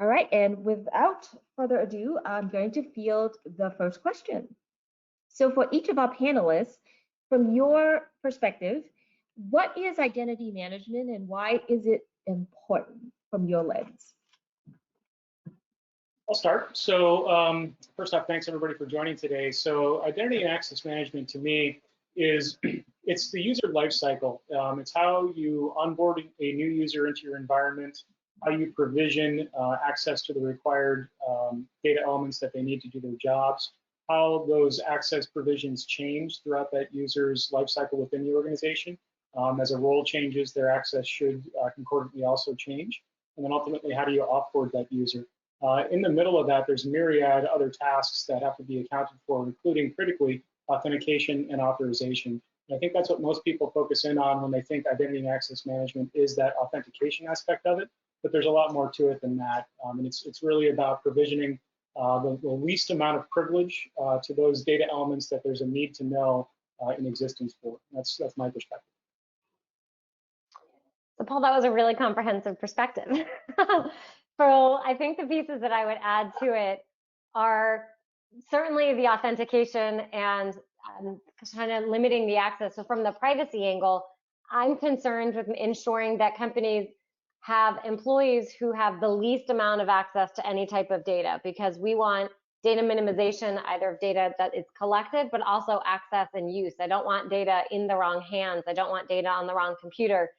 All right, and without further ado, I'm going to field the first question. So for each of our panelists, from your perspective, what is identity management and why is it important from your lens? I'll start. So first off, thanks everybody for joining today. So identity and access management to me is it's the user lifecycle. It's how you onboard a new user into your environment, how you provision access to the required data elements that they need to do their jobs, how those access provisions change throughout that user's lifecycle within the organization. As a role changes, their access should concordantly also change. And then ultimately, how do you offboard that user? In the middle of that, there's myriad other tasks that have to be accounted for, including critically authentication and authorization. And I think that's what most people focus in on when they think identity and access management is that authentication aspect of it. But there's a lot more to it than that. And it's really about provisioning the least amount of privilege to those data elements that there's a need to know in existence for. That's my perspective. So Paul, that was a really comprehensive perspective. So I think the pieces that I would add to it are certainly the authentication and kind of limiting the access. So from the privacy angle, I'm concerned with ensuring that companies have employees who have the least amount of access to any type of data, because we want data minimization, either of data that is collected, but also access and use. I don't want data in the wrong hands. I don't want data on the wrong computer.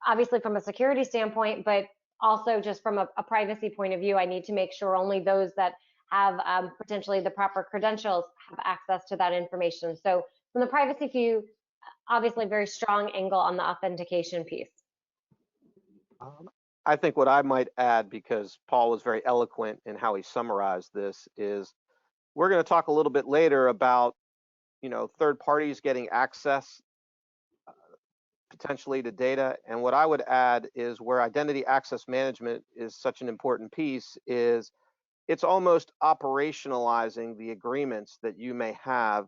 Obviously from a security standpoint, but also just from a privacy point of view, I need to make sure only those that have potentially the proper credentials have access to that information. So from the privacy view, obviously very strong angle on the authentication piece. I think what I might add, because Paul was very eloquent in how he summarized this, is we're going to talk a little bit later about, third parties getting access potentially to data. And what I would add is where identity access management is such an important piece is it's almost operationalizing the agreements that you may have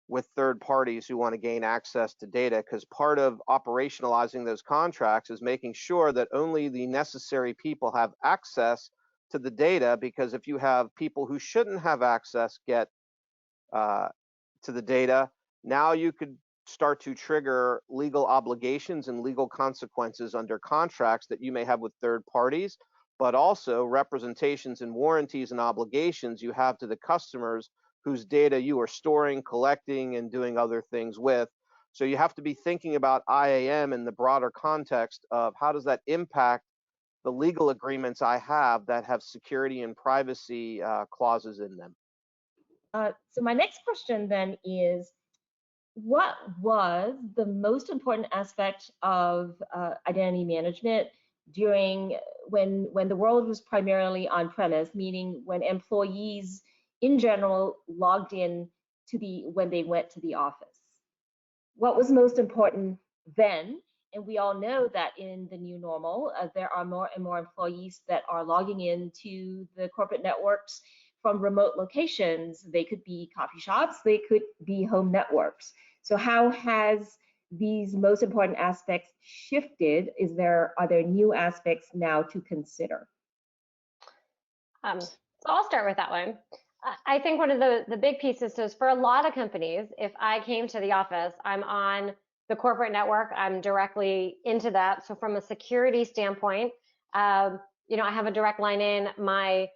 with third parties who want to gain access to data, because part of operationalizing those contracts is making sure that only the necessary people have access to the data, because if you have people who shouldn't have access get to the data, now you could start to trigger legal obligations and legal consequences under contracts that you may have with third parties, but also representations and warranties and obligations you have to the customers whose data you are storing, collecting, and doing other things with. So you have to be thinking about IAM in the broader context of how does that impact the legal agreements I have that have security and privacy clauses in them. So my next question then is, what was the most important aspect of identity management during when the world was primarily on premise, meaning when employees in general logged in when they went to the office? What was most important then? And we all know that in the new normal, there are more and more employees that are logging into the corporate networks from remote locations. They could be coffee shops, they could be home networks. So how has these most important aspects shifted? Are there new aspects now to consider? So I'll start with that one. I think one of the big pieces is for a lot of companies, if I came to the office, I'm on the corporate network, I'm directly into that. So from a security standpoint, I have a direct line in. My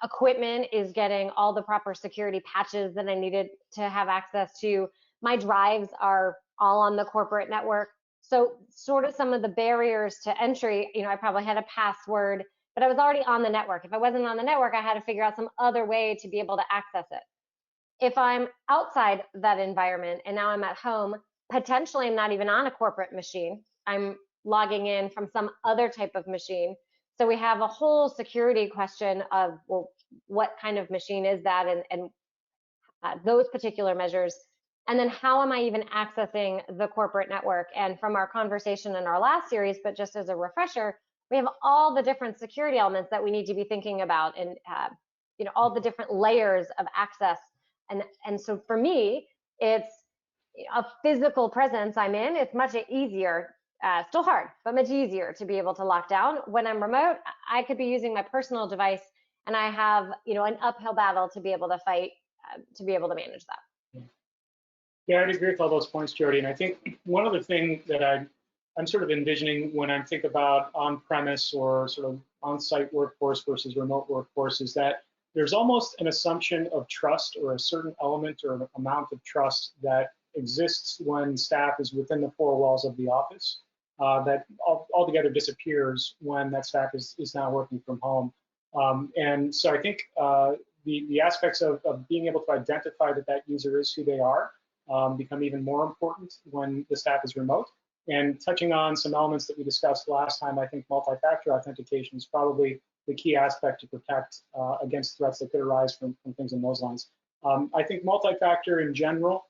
equipment is getting all the proper security patches that I needed to have access to. My drives are all on the corporate network. So sort of some of the barriers to entry, I probably had a password, but I was already on the network. If I wasn't on the network, I had to figure out some other way to be able to access it. If I'm outside that environment and now I'm at home, potentially I'm not even on a corporate machine. I'm logging in from some other type of machine. So we have a whole security question of, well, what kind of machine is that, and those particular measures. And then how am I even accessing the corporate network? And from our conversation in our last series, but just as a refresher, we have all the different security elements that we need to be thinking about, and all the different layers of access. And so for me, it's a physical presence I'm in. It's much easier. Still hard, but much easier to be able to lock down. When I'm remote, I could be using my personal device, and I have, an uphill battle to be able to fight, to be able to manage that. Yeah, I'd agree with all those points, Jody. And I think one of the things that I'm sort of envisioning when I think about on-premise or sort of on-site workforce versus remote workforce is that there's almost an assumption of trust or a certain element or an amount of trust that exists when staff is within the four walls of the office that altogether disappears when that staff is now working from home. And so I think the aspects of being able to identify that user is who they are become even more important when the staff is remote. And touching on some elements that we discussed last time, I think multi-factor authentication is probably the key aspect to protect against threats that could arise from things in those lines. I think multi-factor in general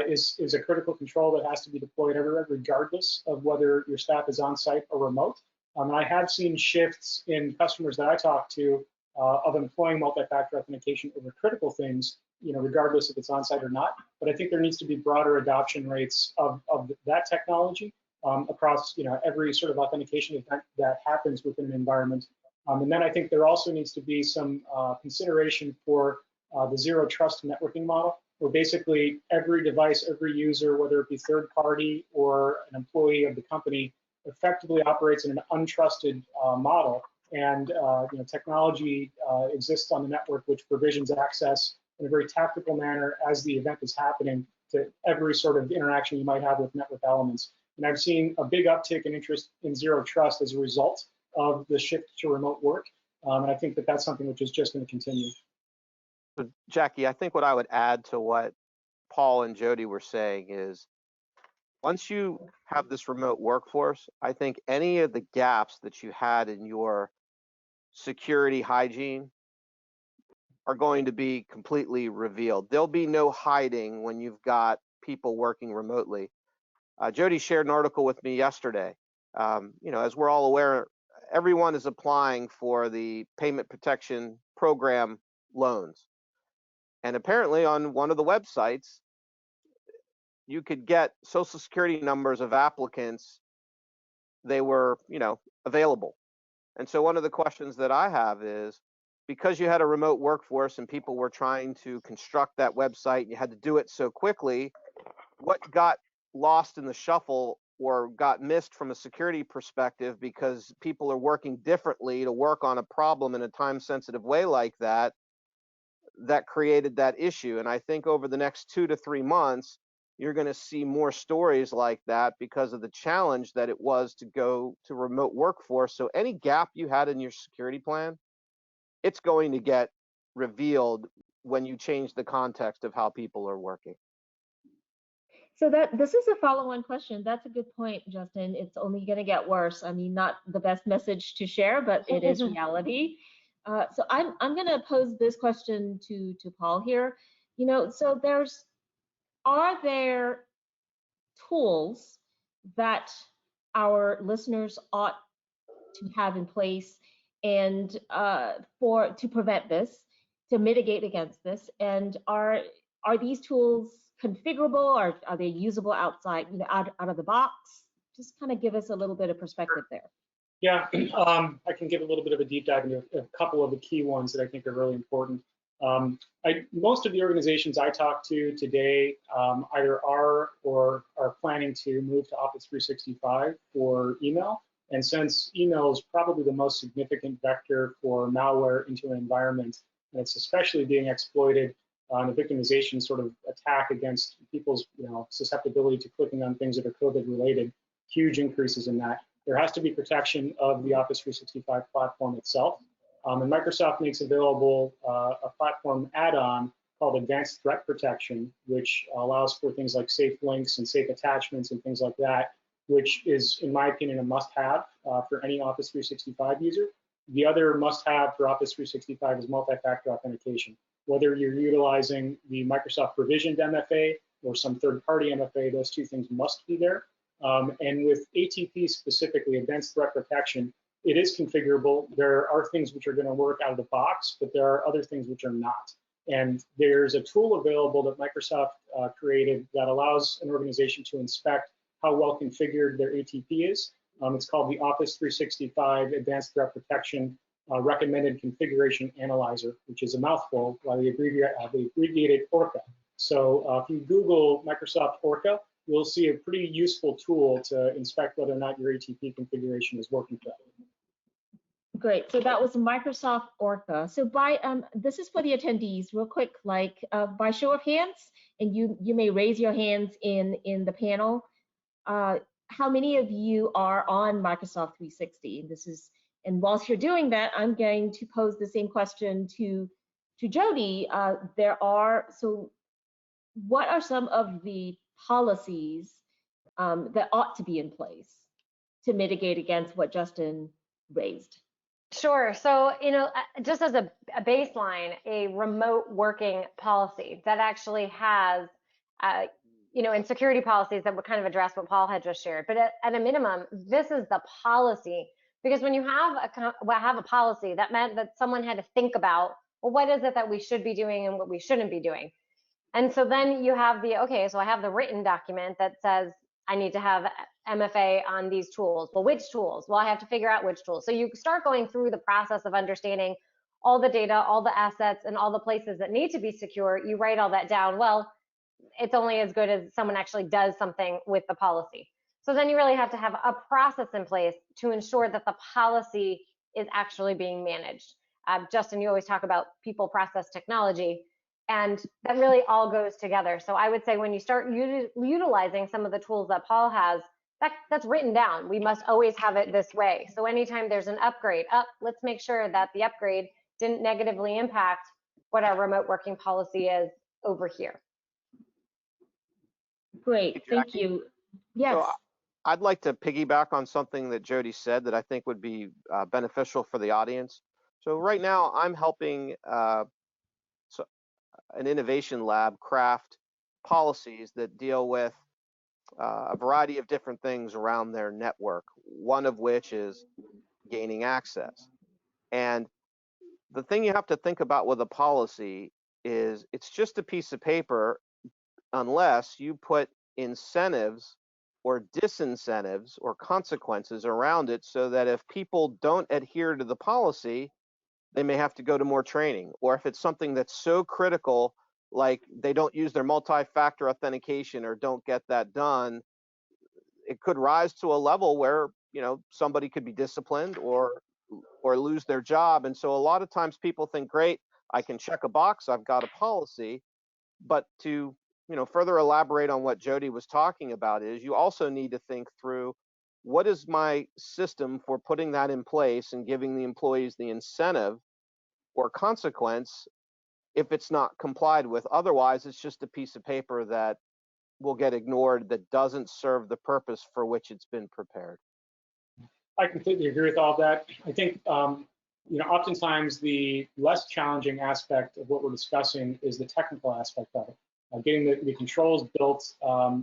is a critical control that has to be deployed everywhere, regardless of whether your staff is on-site or remote. And I have seen shifts in customers that I talk to of employing multi-factor authentication over critical things, regardless if it's on-site or not. But I think there needs to be broader adoption rates of that technology across, every sort of authentication event that happens within an environment. And then I think there also needs to be some consideration for the zero trust networking model, where basically every device, every user, whether it be third party or an employee of the company, effectively operates in an untrusted model. And technology exists on the network which provisions access in a very tactical manner as the event is happening to every sort of interaction you might have with network elements. And I've seen a big uptick in interest in zero trust as a result of the shift to remote work. And I think that that's something which is just going to continue. So Jackie, I think what I would add to what Paul and Jody were saying is, once you have this remote workforce, I think any of the gaps that you had in your security hygiene are going to be completely revealed. There'll be no hiding when you've got people working remotely. Jody shared an article with me yesterday. As we're all aware, everyone is applying for the payment protection program loans. And apparently on one of the websites, you could get social security numbers of applicants. They were, available. And so one of the questions that I have is, because you had a remote workforce and people were trying to construct that website and you had to do it so quickly, what got lost in the shuffle or got missed from a security perspective because people are working differently to work on a problem in a time-sensitive way like that, that created that issue? And I think over the next 2 to 3 months, you're going to see more stories like that because of the challenge that it was to go to remote workforce. So any gap you had in your security plan, it's going to get revealed when you change the context of how people are working. So this is a follow-on question. That's a good point, Justin. It's only going to get worse. I mean, not the best message to share, but it is reality. So I'm going to pose this question to Paul here. So are there tools that our listeners ought to have in place and to prevent this, to mitigate against this? And are these tools configurable, or are they usable outside, out of the box? Just kind of give us a little bit of perspective there. Yeah, I can give a little bit of a deep dive into a couple of the key ones that I think are really important. Most of the organizations I talk to today either are or are planning to move to Office 365 for email. And since email is probably the most significant vector for malware into an environment, and it's especially being exploited on a victimization sort of attack against people's susceptibility to clicking on things that are COVID related, huge increases in that. There has to be protection of the Office 365 platform itself. And Microsoft makes available a platform add-on called Advanced Threat Protection, which allows for things like safe links and safe attachments and things like that, which is, in my opinion, a must-have for any Office 365 user. The other must-have for Office 365 is multi-factor authentication. Whether you're utilizing the Microsoft provisioned MFA or some third-party MFA, those two things must be there. And with ATP specifically, Advanced Threat Protection, it is configurable. There are things which are going to work out of the box, but there are other things which are not. And there's a tool available that Microsoft created that allows an organization to inspect how well configured their ATP is. It's called the Office 365 Advanced Threat Protection Recommended Configuration Analyzer, which is a mouthful, while they abbreviated ORCA. So if you Google Microsoft ORCA, you'll see a pretty useful tool to inspect whether or not your ATP configuration is working correctly. Great. So that was Microsoft Orca. So by this is for the attendees, real quick, like by show of hands, and you may raise your hands in the panel. How many of you are on Microsoft 360? And whilst you're doing that, I'm going to pose the same question to Jody. So what are some of the policies that ought to be in place to mitigate against what Justin raised? Sure. So, just as a baseline, a remote working policy that actually has, and security policies that would kind of address what Paul had just shared. But at a minimum, this is the policy, because when you have a policy, that meant that someone had to think about, well, what is it that we should be doing and what we shouldn't be doing? And so then you have so I have the written document that says I need to have MFA on these tools. Well, which tools? Well, I have to figure out which tools. So you start going through the process of understanding all the data, all the assets, and all the places that need to be secure. You write all that down. Well, it's only as good as someone actually does something with the policy. So then you really have to have a process in place to ensure that the policy is actually being managed. Justin, you always talk about people, process, technology. And that really all goes together. So I would say when you start utilizing some of the tools that Paul has, that's written down. We must always have it this way. So anytime there's an upgrade, let's make sure that the upgrade didn't negatively impact what our remote working policy is over here. Great, thank you. Yes. So I'd like to piggyback on something that Jody said that I think would be beneficial for the audience. So right now I'm helping an innovation lab craft policies that deal with a variety of different things around their network, one of which is gaining access. And the thing you have to think about with a policy is it's just a piece of paper unless you put incentives or disincentives or consequences around it, so that if people don't adhere to the policy, they may have to go to more training. Or if it's something that's so critical, like they don't use their multi-factor authentication or don't get that done, it could rise to a level where somebody could be disciplined or lose their job. And so a lot of times people think, great, I can check a box, I've got a policy. But to further elaborate on what Jody was talking about is you also need to think through, what is my system for putting that in place and giving the employees the incentive or consequence if it's not complied with. Otherwise, it's just a piece of paper that will get ignored, that doesn't serve the purpose for which it's been prepared. I completely agree with all of that. I think oftentimes the less challenging aspect of what we're discussing is the technical aspect of it. Getting the controls built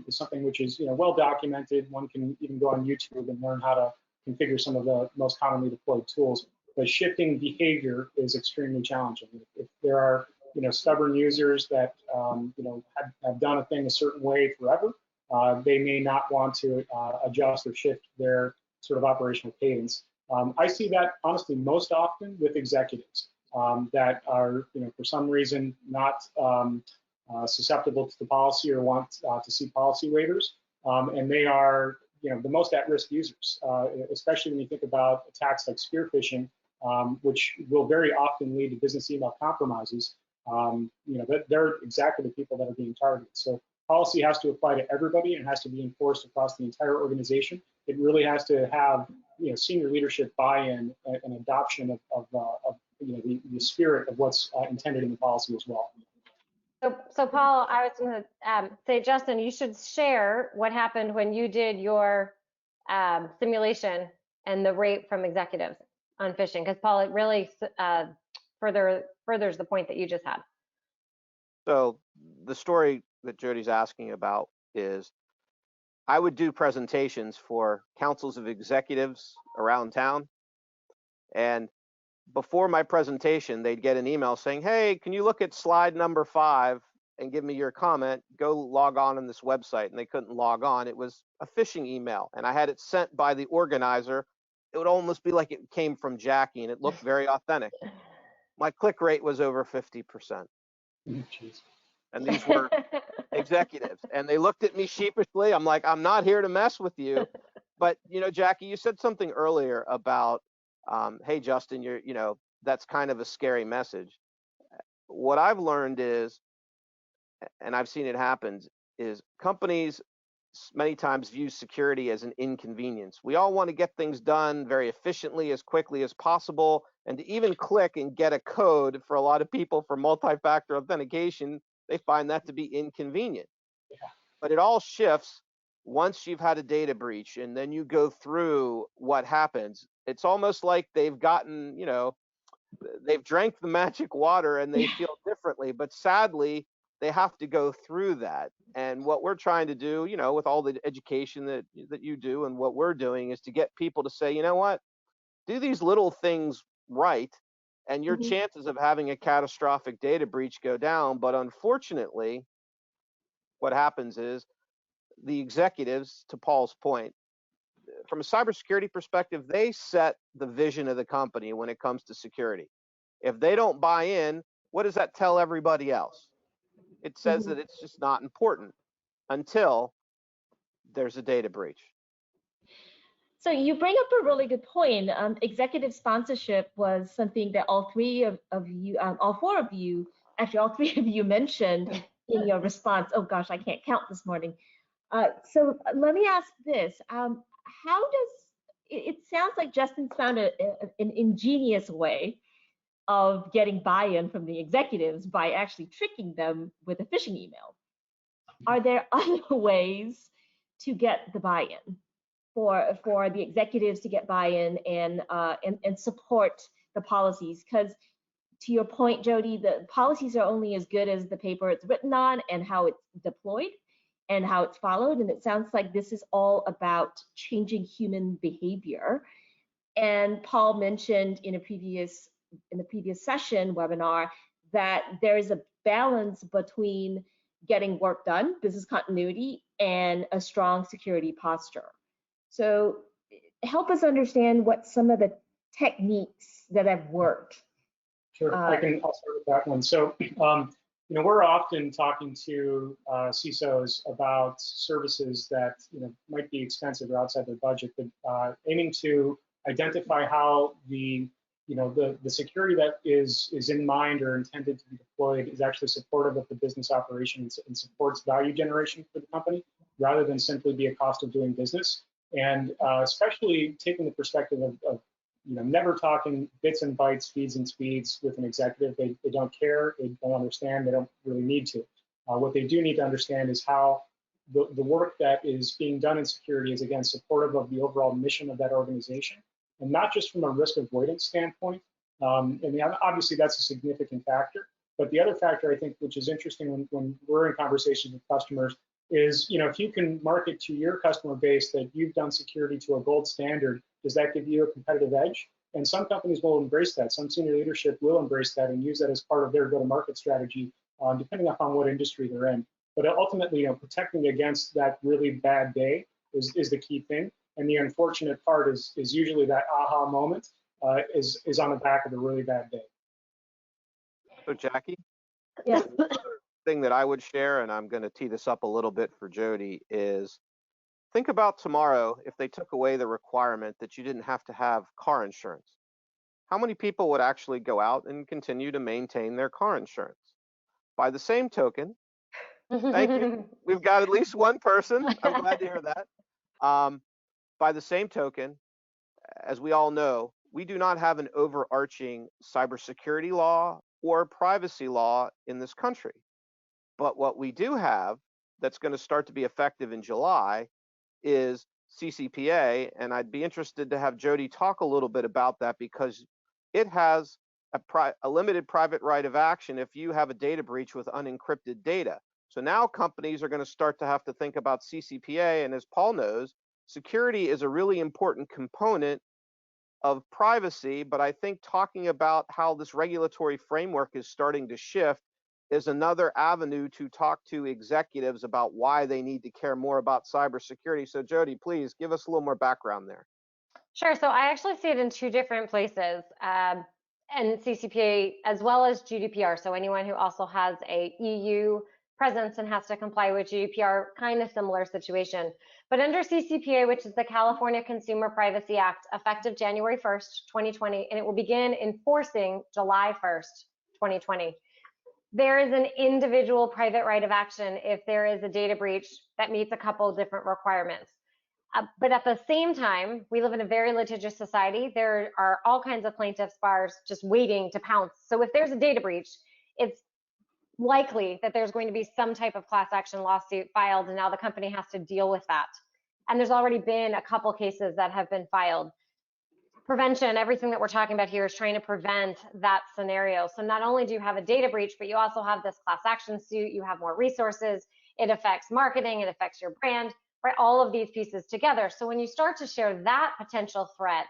is something which is well documented. One can even go on YouTube and learn how to configure some of the most commonly deployed tools. But shifting behavior is extremely challenging. If there are stubborn users that have done a thing a certain way forever, they may not want to adjust or shift their sort of operational cadence. I see that honestly most often with executives that are for some reason not susceptible to the policy or want to see policy waivers, and they are the most at-risk users, especially when you think about attacks like spear phishing, which will very often lead to business email compromises. They're exactly the people that are being targeted. So policy has to apply to everybody and has to be enforced across the entire organization. It really has to have senior leadership buy-in and adoption of the spirit of what's intended in the policy as well. So Paul, I was going to say, Justin, you should share what happened when you did your simulation and the rate from executives on phishing, because Paul, it really furthers the point that you just had. So the story that Jody's asking about is, I would do presentations for councils of executives around town, and before my presentation, they'd get an email saying, hey, can you look at slide number 5 and give me your comment. Go log on this website. And they couldn't log on. It was a phishing email, and I had it sent by the organizer. It would almost be like it came from Jackie, and it looked very authentic. My click rate was over 50%. Jeez. And these were executives, and they looked at me sheepishly. I'm like, I'm not here to mess with you. But, Jackie, you said something earlier about, hey, Justin, that's kind of a scary message. What I've learned is, and I've seen it happen, is companies many times view security as an inconvenience. We all want to get things done very efficiently, as quickly as possible, and to even click and get a code for a lot of people for multi-factor authentication, they find that to be inconvenient. Yeah. But it all shifts once you've had a data breach, and then you go through what happens. It's almost like they've gotten, they've drank the magic water and they feel differently, but sadly, they have to go through that. And what we're trying to do, with all the education that you do and what we're doing, is to get people to say, you know what, do these little things right, and your chances of having a catastrophic data breach go down. But unfortunately, what happens is the executives, to Paul's point, from a cybersecurity perspective, they set the vision of the company when it comes to security. If they don't buy in, what does that tell everybody else? It says that it's just not important until there's a data breach. So you bring up a really good point. Executive sponsorship was something that all four of you, actually all three of you mentioned in your response. Oh gosh, I can't count this morning. So let me ask this. How does, it sounds like Justin found an ingenious way of getting buy-in from the executives by actually tricking them with a phishing email. Are there other ways to get the buy-in for the executives to get buy-in and support the policies? Because to your point, Jody, the policies are only as good as the paper it's written on and how it's deployed and how it's followed. And it sounds like this is all about changing human behavior. And Paul mentioned in the previous session webinar that there is a balance between getting work done, business continuity, and a strong security posture. So help us understand what some of the techniques that have worked. Sure, I'll start with that one. So, we're often talking to CISOs about services that might be expensive or outside their budget, but aiming to identify how the security that is in mind or intended to be deployed is actually supportive of the business operations and supports value generation for the company, rather than simply be a cost of doing business. And especially taking the perspective of never talking bits and bytes, feeds and speeds with an executive. They don't care, they don't understand, they don't really need to. What they do need to understand is how the work that is being done in security is, again, supportive of the overall mission of that organization, and not just from a risk avoidance standpoint. And obviously that's a significant factor. But the other factor, I think, which is interesting when we're in conversations with customers, is if you can market to your customer base that you've done security to a gold standard, does that give you a competitive edge? And some companies will embrace that. Some senior leadership will embrace that and use that as part of their go-to-market strategy, depending upon what industry they're in. But ultimately, protecting against that really bad day is the key thing. And the unfortunate part is usually that aha moment is on the back of a really bad day. So Jackie? Yeah. Thing that I would share, and I'm going to tee this up a little bit for Jody, is think about tomorrow if they took away the requirement that you didn't have to have car insurance. How many people would actually go out and continue to maintain their car insurance? By the same token, thank you. We've got at least one person. I'm glad to hear that. By the same token, as we all know, we do not have an overarching cybersecurity law or privacy law in this country. But what we do have that's going to start to be effective in July is CCPA, and I'd be interested to have Jody talk a little bit about that, because it has a limited private right of action if you have a data breach with unencrypted data. So now companies are going to start to have to think about CCPA, and as Paul knows, security is a really important component of privacy, but I think talking about how this regulatory framework is starting to shift is another avenue to talk to executives about why they need to care more about cybersecurity. So Jody, please give us a little more background there. Sure. So I actually see it in two different places, and CCPA as well as GDPR. So anyone who also has a EU presence and has to comply with GDPR, kind of similar situation. But under CCPA, which is the California Consumer Privacy Act, effective January 1st, 2020, and it will begin enforcing July 1st, 2020. There is an individual private right of action if there is a data breach that meets a couple of different requirements. But at the same time, we live in a very litigious society. There are all kinds of plaintiffs' bars just waiting to pounce. So if there's a data breach, it's likely that there's going to be some type of class action lawsuit filed, and now the company has to deal with that. And there's already been a couple cases that have been filed. Prevention, everything that we're talking about here is trying to prevent that scenario. So not only do you have a data breach, but you also have this class action suit, you have more resources, it affects marketing, it affects your brand, right? All of these pieces together. So when you start to share that potential threat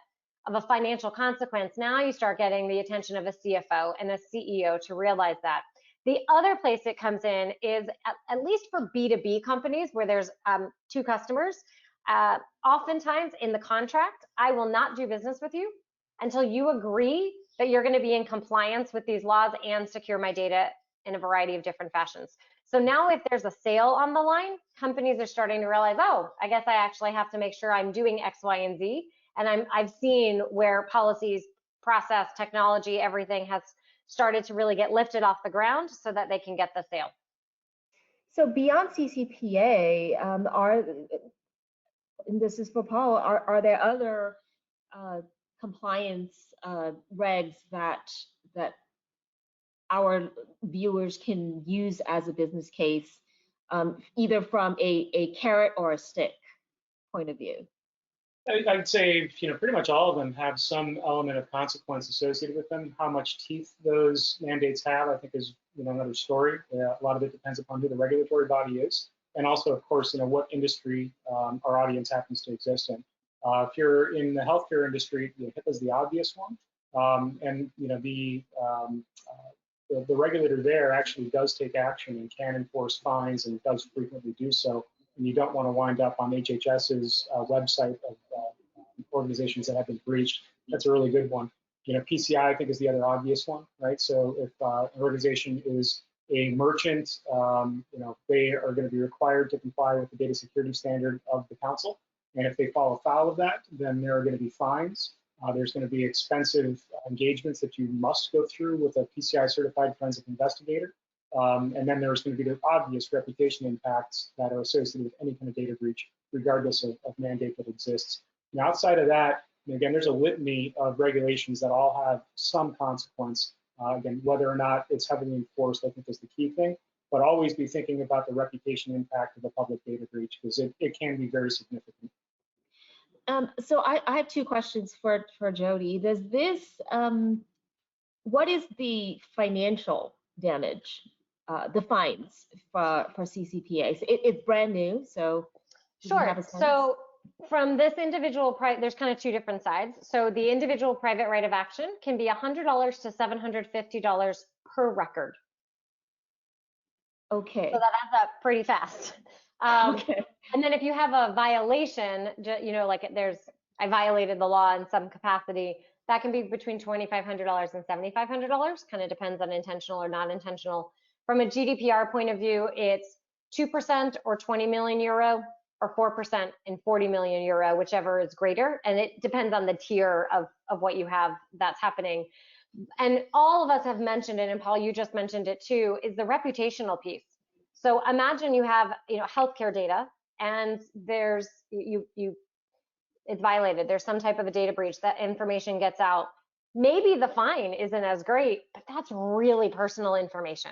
of a financial consequence, now you start getting the attention of a CFO and a CEO to realize that. The other place it comes in is, at least for B2B companies where there's two customers, oftentimes in the contract, I will not do business with you until you agree that you're going to be in compliance with these laws and secure my data in a variety of different fashions. So now if there's a sale on the line, companies are starting to realize, oh, I guess I actually have to make sure I'm doing X, Y, and Z. And I've seen where policies, process, technology, everything has started to really get lifted off the ground so that they can get the sale. So beyond CCPA, and this is for Paul, are there other compliance regs that our viewers can use as a business case, either from a carrot or a stick point of view? I'd say, pretty much all of them have some element of consequence associated with them. How much teeth those mandates have, I think, is another story. A lot of it depends upon who the regulatory body is, and also, of course, what industry our audience happens to exist in. If you're in the healthcare industry, HIPAA is the obvious one, and the regulator there actually does take action and can enforce fines and does frequently do so. And you don't want to wind up on HHS's website of organizations that have been breached. That's a really good one. PCI, I think, is the other obvious one, right? So if an organization is a merchant, they are going to be required to comply with the data security standard of the council. And if they fall afoul of that, then there are going to be fines. There's going to be expensive engagements that you must go through with a PCI certified forensic investigator. And then there's going to be the obvious reputation impacts that are associated with any kind of data breach, regardless of mandate that exists. Now, outside of that, again, there's a litany of regulations that all have some consequence. Again, whether or not it's heavily enforced, I think, is the key thing. But always be thinking about the reputation impact of a public data breach, because it can be very significant. So I have two questions for Jody. Does this, what is the financial damage, the fines for CCPA? So it's brand new, so sure. So from this individual, there's kind of two different sides. So the individual private right of action can be $100 to $750 per record. Okay. So that adds up pretty fast. Okay. And then if you have a violation, like I violated the law in some capacity, that can be between $2,500 and $7,500, kind of depends on intentional or not intentional. From a GDPR point of view, it's 2% or 20 million euro, or 4% and 40 million euro, whichever is greater. And it depends on the tier of what you have that's happening. And all of us have mentioned it, and Paul, you just mentioned it too, is the reputational piece. So imagine you have, healthcare data, and there's it's violated. There's some type of a data breach. That information gets out. Maybe the fine isn't as great, but that's really personal information,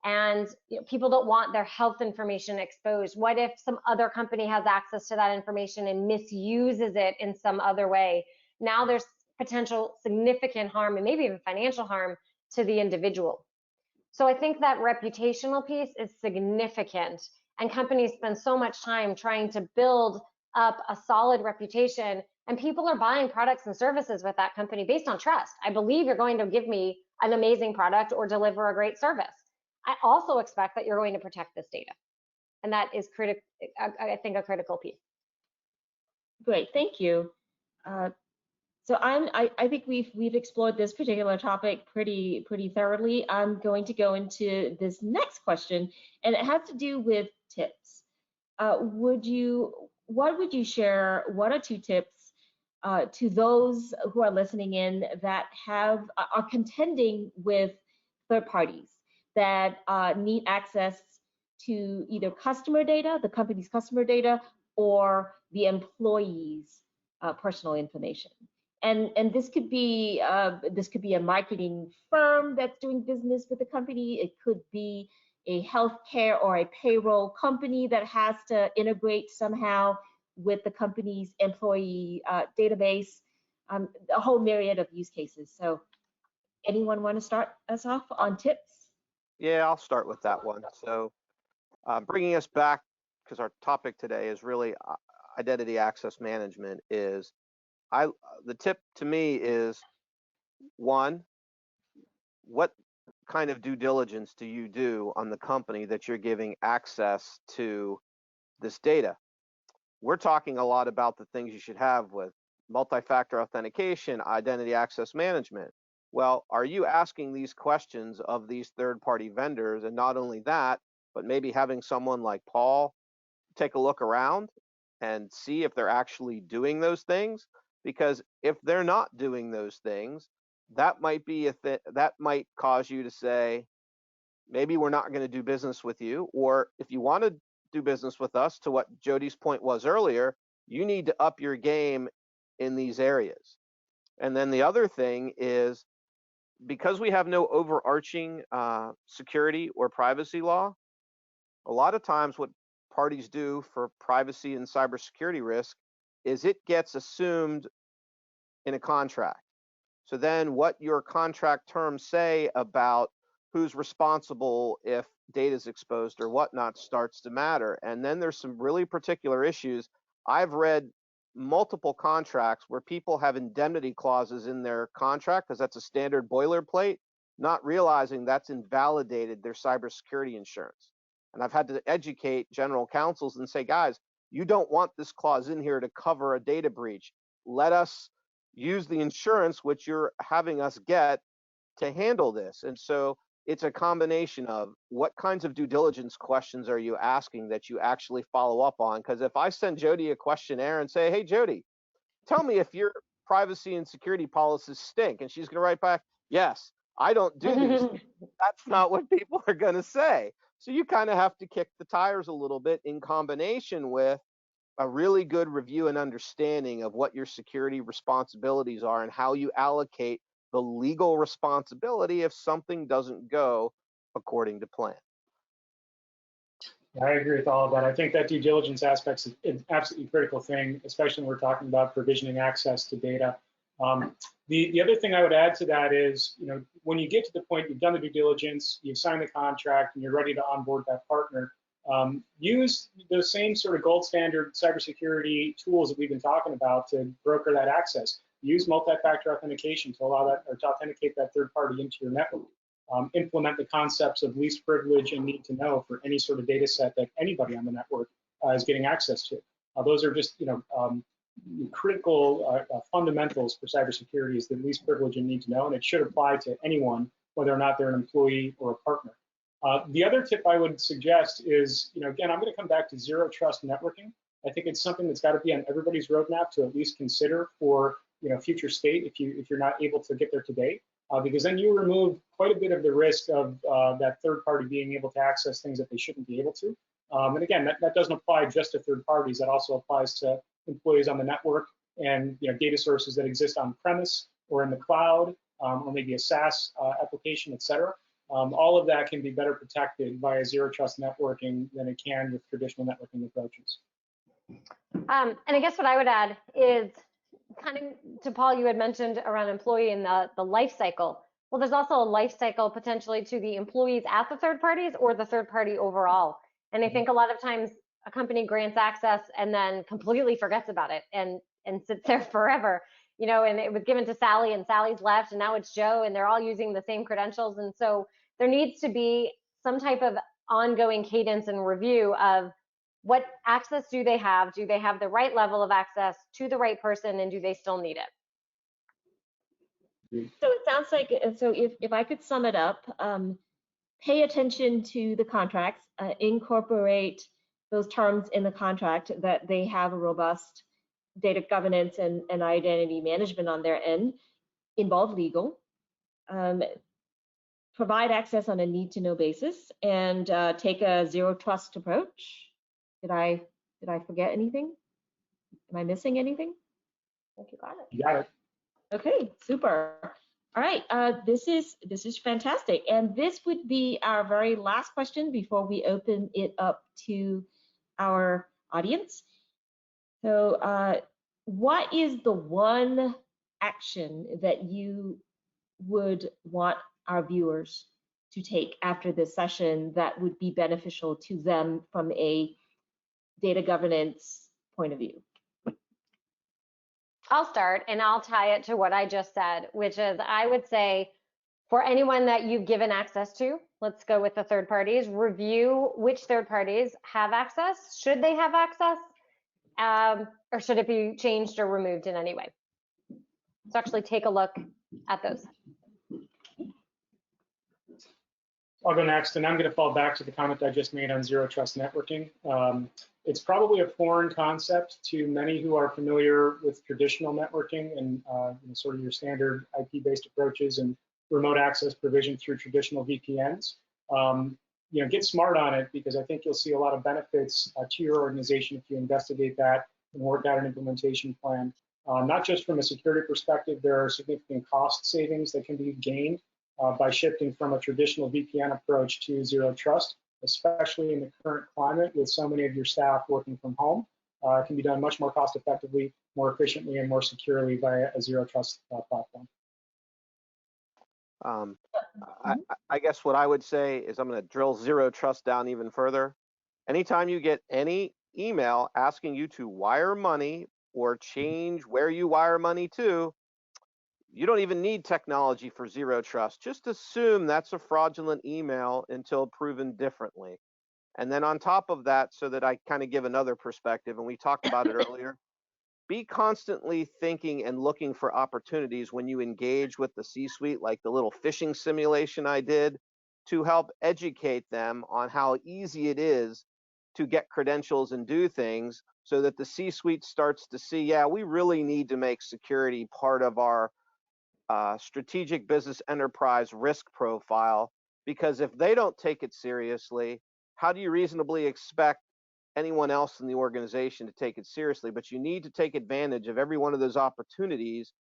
and people don't want their health information exposed. What if some other company has access to that information and misuses it in some other way? Now there's potential significant harm, and maybe even financial harm, to the individual. So I think that reputational piece is significant, and companies spend so much time trying to build up a solid reputation, and people are buying products and services with that company based on trust. I believe you're going to give me an amazing product or deliver a great service. I also expect that you're going to protect this data. And that is I think a critical piece. Great, thank you. So I think we've explored this particular topic pretty thoroughly. I'm going to go into this next question, and it has to do with tips. What would you share? 1 or 2 tips to those who are listening in that are contending with third parties that need access to either customer data, the company's customer data, or the employees' personal information? And this could be a marketing firm that's doing business with the company. It could be a healthcare or a payroll company that has to integrate somehow with the company's employee database. A whole myriad of use cases. So, anyone want to start us off on tips? Yeah, I'll start with that one. So, bringing us back, because our topic today is really identity access management, is the tip to me is, 1, what kind of due diligence do you do on the company that you're giving access to this data? We're talking a lot about the things you should have with multi-factor authentication, identity access management. Well, are you asking these questions of these third-party vendors? And not only that, but maybe having someone like Paul take a look around and see if they're actually doing those things? Because if they're not doing those things, that might be that might cause you to say, maybe we're not going to do business with you. Or if you want to do business with us, to what Jody's point was earlier, you need to up your game in these areas. And then the other thing is, because we have no overarching security or privacy law, a lot of times what parties do for privacy and cybersecurity risk is it gets assumed in a contract. So then what your contract terms say about who's responsible if data is exposed or whatnot starts to matter. And then there's some really particular issues. I've read multiple contracts where people have indemnity clauses in their contract because that's a standard boilerplate, not realizing that's invalidated their cybersecurity insurance. And I've had to educate general counsels and say, guys, you don't want this clause in here to cover a data breach. Let us use the insurance which you're having us get to handle this. And so it's a combination of what kinds of due diligence questions are you asking that you actually follow up on? Because if I send Jody a questionnaire and say, hey, Jody, tell me if your privacy and security policies stink, and she's going to write back, yes, I don't do these. That's not what people are going to say. So you kind of have to kick the tires a little bit in combination with a really good review and understanding of what your security responsibilities are and how you allocate the legal responsibility if something doesn't go according to plan. I agree with all of that. I think that due diligence aspect is an absolutely critical thing, especially when we're talking about provisioning access to data. The other thing I would add to that is, when you get to the point you've done the due diligence, you've signed the contract, and you're ready to onboard that partner, use the same sort of gold standard cybersecurity tools that we've been talking about to broker that access. Use multi-factor authentication to allow that, or to authenticate that third party into your network. Implement the concepts of least privilege and need to know for any sort of data set that anybody on the network is getting access to. Those are just critical fundamentals for cybersecurity, is the least privilege and need to know, and it should apply to anyone, whether or not they're an employee or a partner. The other tip I would suggest is, again, I'm going to come back to zero trust networking. I think it's something that's got to be on everybody's roadmap to at least consider for future state if you're not able to get there today, because then you remove quite a bit of the risk of that third party being able to access things that they shouldn't be able to. And again, that doesn't apply just to third parties. That also applies to employees on the network and data sources that exist on premise or in the cloud, or maybe a SaaS application, et cetera. All of that can be better protected via zero trust networking than it can with traditional networking approaches. And I guess what I would add is, kind of to Paul, you had mentioned around employee and the life cycle. Well, there's also a life cycle potentially to the employees at the third parties or the third party overall. And I think a lot of times a company grants access and then completely forgets about it and sits there forever, and it was given to Sally and Sally's left and now it's Joe and they're all using the same credentials. And so there needs to be some type of ongoing cadence and review of what access do they have? Do they have the right level of access to the right person, and do they still need it? So it sounds like, so if I could sum it up, pay attention to the contracts, incorporate those terms in the contract that they have a robust data governance and identity management on their end, involve legal, provide access on a need-to-know basis, and take a zero trust approach. Did I forget anything? Am I missing anything? I think you got it. You got it. Okay, super. All right, this is fantastic, and this would be our very last question before we open it up to our audience. So, what is the one action that you would want our viewers to take after this session that would be beneficial to them from a data governance point of view? I'll start, and I'll tie it to what I just said, which is I would say for anyone that you've given access to, let's go with the third parties, review which third parties have access. Should they have access? Or should it be changed or removed in any way? So actually take a look at those. I'll go next, and I'm going to fall back to the comment I just made on zero trust networking. It's probably a foreign concept to many who are familiar with traditional networking and sort of your standard IP-based approaches and remote access provision through traditional VPNs. Get smart on it, because I think you'll see a lot of benefits to your organization if you investigate that and work out an implementation plan. Not just from a security perspective, there are significant cost savings that can be gained by shifting from a traditional VPN approach to zero trust, especially in the current climate with so many of your staff working from home. It can be done much more cost effectively, more efficiently, and more securely via a zero trust platform. I guess what I would say is I'm going to drill zero trust down even further. Anytime you get any email asking you to wire money or change where you wire money to, you don't even need technology for zero trust. Just assume that's a fraudulent email until proven differently. And then on top of that, so that I kind of give another perspective, and we talked about it earlier, be constantly thinking and looking for opportunities when you engage with the C-suite, like the little phishing simulation I did, to help educate them on how easy it is to get credentials and do things, so that the C-suite starts to see, yeah, we really need to make security part of our strategic business enterprise risk profile, because if they don't take it seriously, how do you reasonably expect anyone else in the organization to take it seriously? But you need to take advantage of every one of those opportunities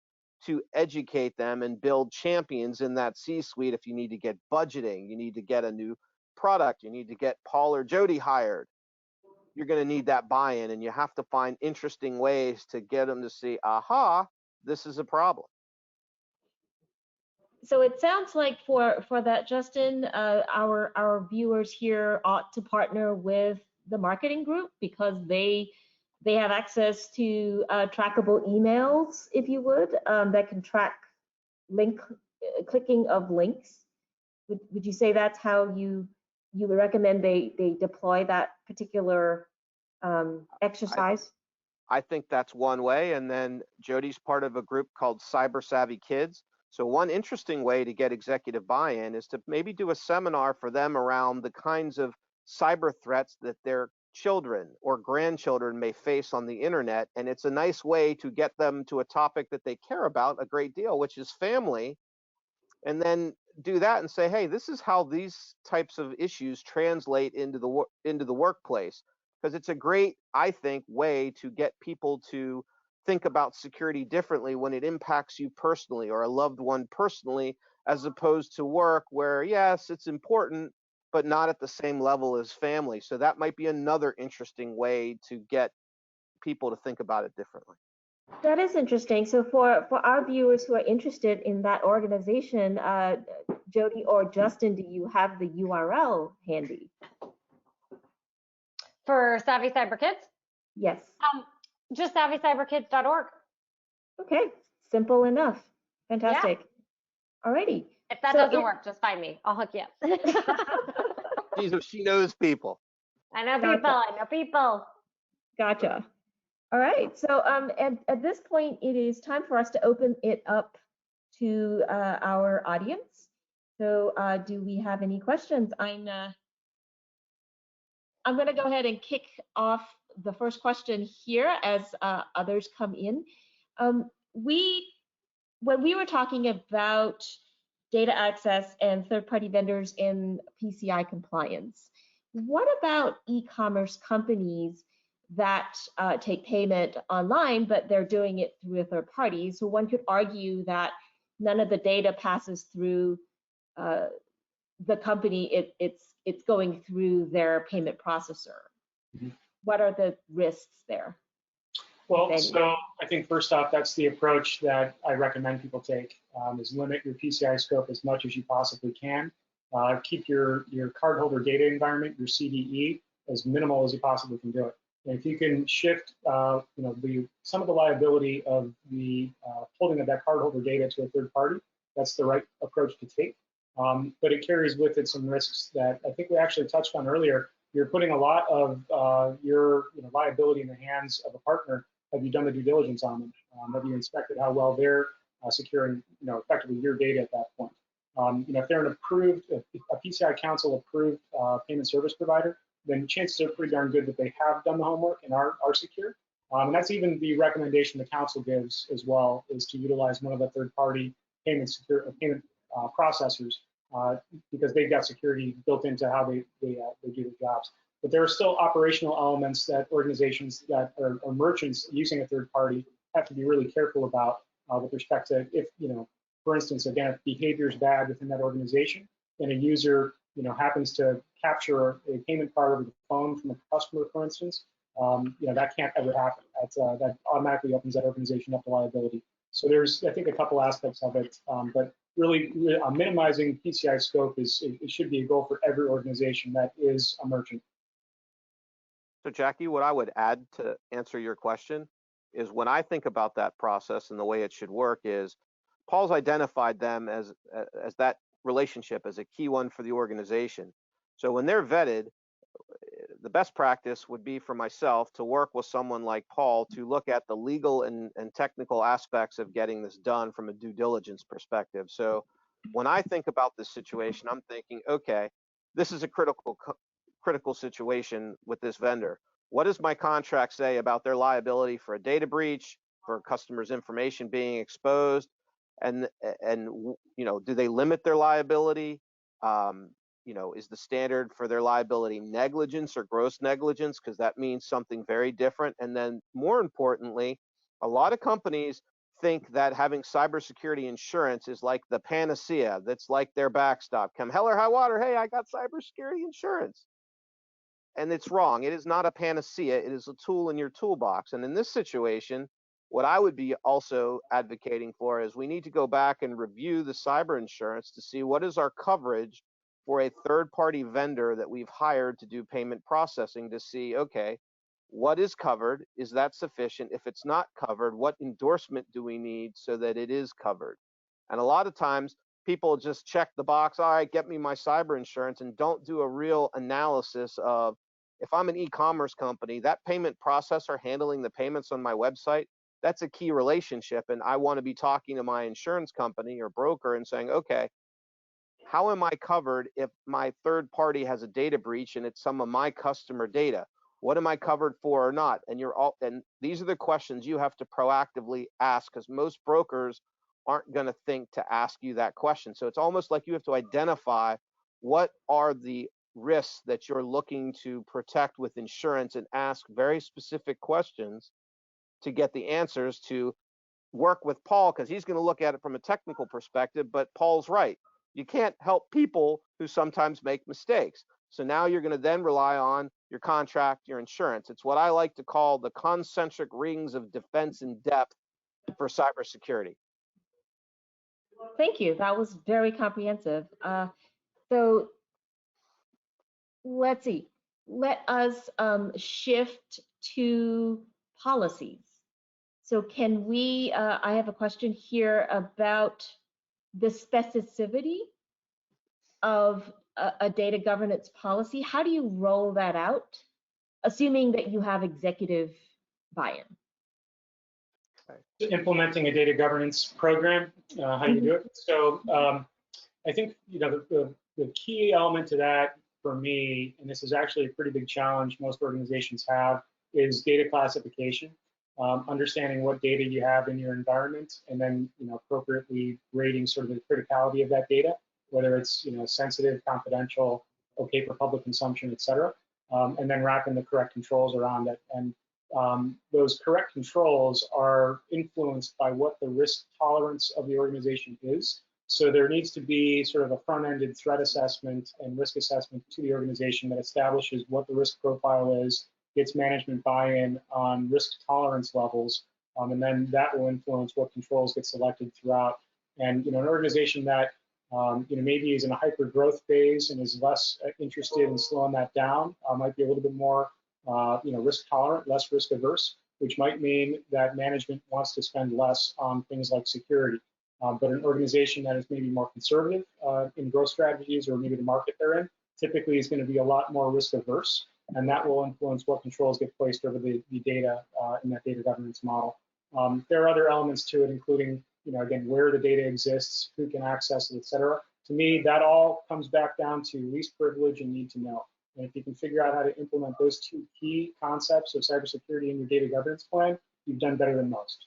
to educate them and build champions in that C-suite. If you need to get budgeting, you need to get a new product, you need to get Paul or Jody hired, you're going to need that buy-in, and you have to find interesting ways to get them to see, aha, this is a problem. So it sounds like for that, Justin, our viewers here ought to partner with the marketing group, because they have access to trackable emails, if you would, that can track clicking of links. Would you say that's how you would recommend they deploy that particular exercise? I think that's one way. And then Jody's part of a group called Cyber Savvy Kids. So one interesting way to get executive buy-in is to maybe do a seminar for them around the kinds of cyber threats that their children or grandchildren may face on the internet. And it's a nice way to get them to a topic that they care about a great deal, which is family. And then do that and say, hey, this is how these types of issues translate into the workplace. Because it's a great, I think, way to get people to think about security differently when it impacts you personally or a loved one personally, as opposed to work where, yes, it's important, but not at the same level as family. So that might be another interesting way to get people to think about it differently. That is interesting. So for our viewers who are interested in that organization, Jody or Justin, do you have the URL handy? For Savvy Cyber Kids? Yes. Just savvycyberkids.org. Okay, simple enough. Fantastic. Yeah. Alrighty. If that doesn't work, just find me. I'll hook you up. She knows people. I know Gotcha. people. I know people. Gotcha. All right. So at this point, it is time for us to open it up to our audience. So do we have any questions? I'm going to go ahead and kick off the first question here as others come in. When we were talking about data access and third-party vendors in PCI compliance, what about e-commerce companies that take payment online, but they're doing it through a third party? So one could argue that none of the data passes through the company, it's going through their payment processor. Mm-hmm. What are the risks there? Well, so I think first off, that's the approach that I recommend people take, is limit your PCI scope as much as you possibly can. Keep your cardholder data environment, your CDE, as minimal as you possibly can do it. And if you can shift, some of the liability of the holding of that cardholder data to a third party, that's the right approach to take. But it carries with it some risks that I think we actually touched on earlier. You're putting a lot of your liability in the hands of a partner. Have you done the due diligence on them? Have you inspected how well they're securing, effectively your data at that point? If they're an approved, a PCI Council approved payment service provider, then chances are pretty darn good that they have done the homework and are secure. And that's even the recommendation the council gives as well, is to utilize one of the third-party payment processors because they've got security built into how they do their jobs. But there are still operational elements that organizations that are merchants using a third party have to be really careful about with respect to if, for instance, again, if behavior is bad within that organization, and a user, happens to capture a payment card over the phone from a customer, for instance, that can't ever happen. That automatically opens that organization up to liability. So there's, I think, a couple aspects of it, but really minimizing PCI scope it should be a goal for every organization that is a merchant. So Jackie, what I would add to answer your question is when I think about that process and the way it should work is Paul's identified them as that relationship as a key one for the organization. So when they're vetted, the best practice would be for myself to work with someone like Paul to look at the legal and technical aspects of getting this done from a due diligence perspective. So when I think about this situation, I'm thinking, okay, this is a critical situation with this vendor. What does my contract say about their liability for a data breach, for customers' information being exposed, and do they limit their liability? Is the standard for their liability negligence or gross negligence? Because that means something very different. And then more importantly, a lot of companies think that having cybersecurity insurance is like the panacea, that's like their backstop. Come hell or high water, hey, I got cybersecurity insurance. And it's wrong. It is not a panacea. It is a tool in your toolbox. And in this situation, what I would be also advocating for is we need to go back and review the cyber insurance to see what is our coverage for a third-party vendor that we've hired to do payment processing to see, okay, what is covered? Is that sufficient? If it's not covered, what endorsement do we need so that it is covered? And a lot of times people just check the box, all right, get me my cyber insurance, and don't do a real analysis of, if I'm an e-commerce company, that payment processor handling the payments on my website, that's a key relationship. And I want to be talking to my insurance company or broker and saying, okay, how am I covered if my third party has a data breach and it's some of my customer data? What am I covered for or not? And these are the questions you have to proactively ask, because most brokers aren't going to think to ask you that question. So it's almost like you have to identify what are the risks that you're looking to protect with insurance and ask very specific questions to get the answers to work with Paul, because he's going to look at it from a technical perspective, but Paul's right. You can't help people who sometimes make mistakes. So now you're going to then rely on your contract, your insurance. It's what I like to call the concentric rings of defense in depth for cybersecurity. Thank you. That was very comprehensive. So let's see. Let us shift to policies. So can we, I have a question here about the specificity of a data governance policy, how do you roll that out, assuming that you have executive buy-in? Implementing a data governance program, how do you do it? So I think the key element to that for me, and this is actually a pretty big challenge most organizations have, is data classification. Understanding what data you have in your environment, and then appropriately rating sort of the criticality of that data, whether it's sensitive, confidential, okay for public consumption, et cetera, and then wrapping the correct controls around it. And those correct controls are influenced by what the risk tolerance of the organization is. So there needs to be sort of a front-ended threat assessment and risk assessment to the organization that establishes what the risk profile is, gets management buy-in on risk tolerance levels, and then that will influence what controls get selected throughout. And an organization that maybe is in a hyper growth phase and is less interested in slowing that down might be a little bit more risk tolerant, less risk averse, which might mean that management wants to spend less on things like security. But an organization that is maybe more conservative in growth strategies, or maybe the market they're in, typically is going to be a lot more risk averse, and that will influence what controls get placed over the data in that data governance model. There are other elements to it, including again, where the data exists, who can access it, et cetera. To me, that all comes back down to least privilege and need to know. And if you can figure out how to implement those two key concepts of cybersecurity in your data governance plan, you've done better than most.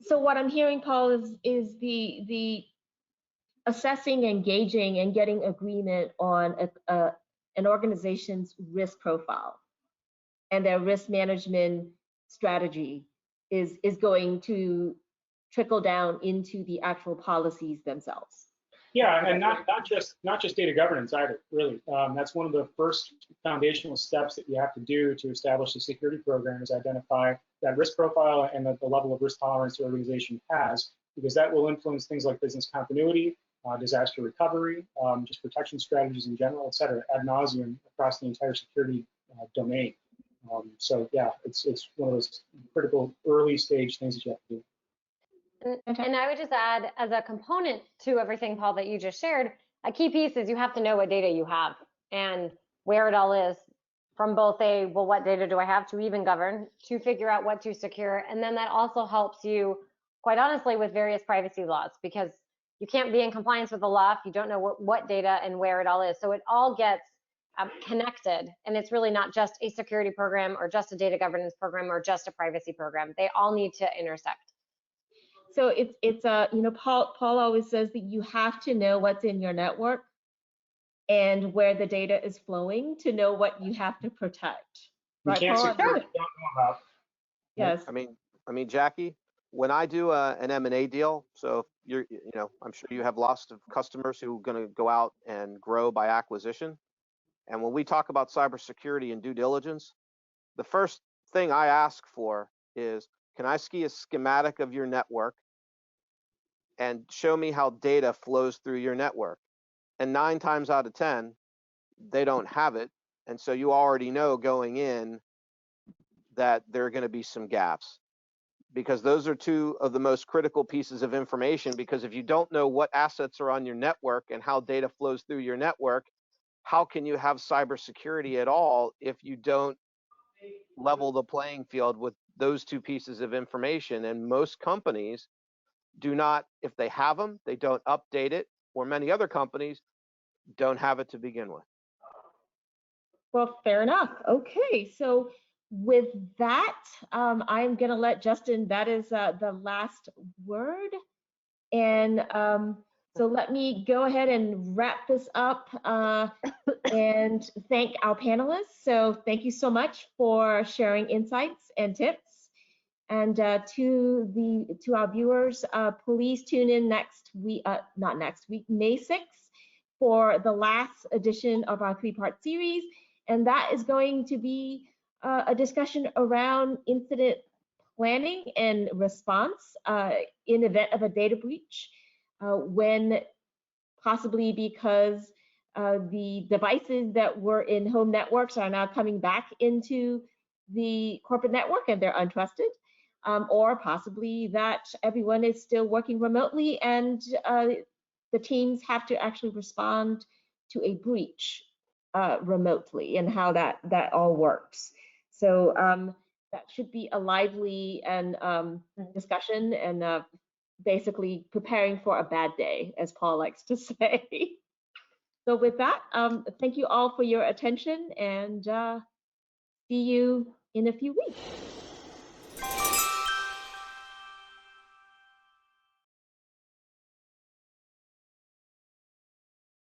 So what I'm hearing, Paul, is the assessing, engaging, and getting agreement on an organization's risk profile and their risk management strategy is going to trickle down into the actual policies themselves. Yeah, and not just data governance either, really. That's one of the first foundational steps that you have to do to establish a security program, is identify that risk profile and the level of risk tolerance the organization has, because that will influence things like business continuity, disaster recovery, just protection strategies in general, et cetera, ad nauseum across the entire security domain. So yeah, it's one of those critical early stage things that you have to do. And I would just add, as a component to everything, Paul, that you just shared, a key piece is you have to know what data you have and where it all is, from both well, what data do I have to even govern, to figure out what to secure. And then that also helps you, quite honestly, with various privacy laws, because you can't be in compliance with the law if you don't know what data and where it all is. So it all gets connected, and it's really not just a security program or just a data governance program or just a privacy program. They all need to intersect. So it's Paul always says that you have to know what's in your network and where the data is flowing to know what you have to protect. You can't Paul? secure what you don't know about. Yes. I mean, Jackie, when I do an M&A deal, so you're, I'm sure you have lots of customers who are going to go out and grow by acquisition. And when we talk about cybersecurity and due diligence, the first thing I ask for is, can I see a schematic of your network and show me how data flows through your network? And 9 times out of 10, they don't have it. And so you already know going in that there are going to be some gaps, because those are two of the most critical pieces of information. Because if you don't know what assets are on your network and how data flows through your network, how can you have cybersecurity at all if you don't level the playing field with those two pieces of information? And most companies do not, if they have them, they don't update it, or many other companies don't have it to begin with. Well, fair enough. Okay, so with that, I'm going to let Justin, that is the last word. And so let me go ahead and wrap this up and thank our panelists. So thank you so much for sharing insights and tips. And to our viewers, please tune in next week, not next week, May 6th, for the last edition of our 3-part series. And that is going to be a discussion around incident planning and response in event of a data breach, when possibly because the devices that were in home networks are now coming back into the corporate network and they're untrusted, or possibly that everyone is still working remotely and the teams have to actually respond to a breach remotely, and how that all works. So that should be a lively and discussion, and basically preparing for a bad day, as Paul likes to say. So with that, thank you all for your attention, and see you in a few weeks.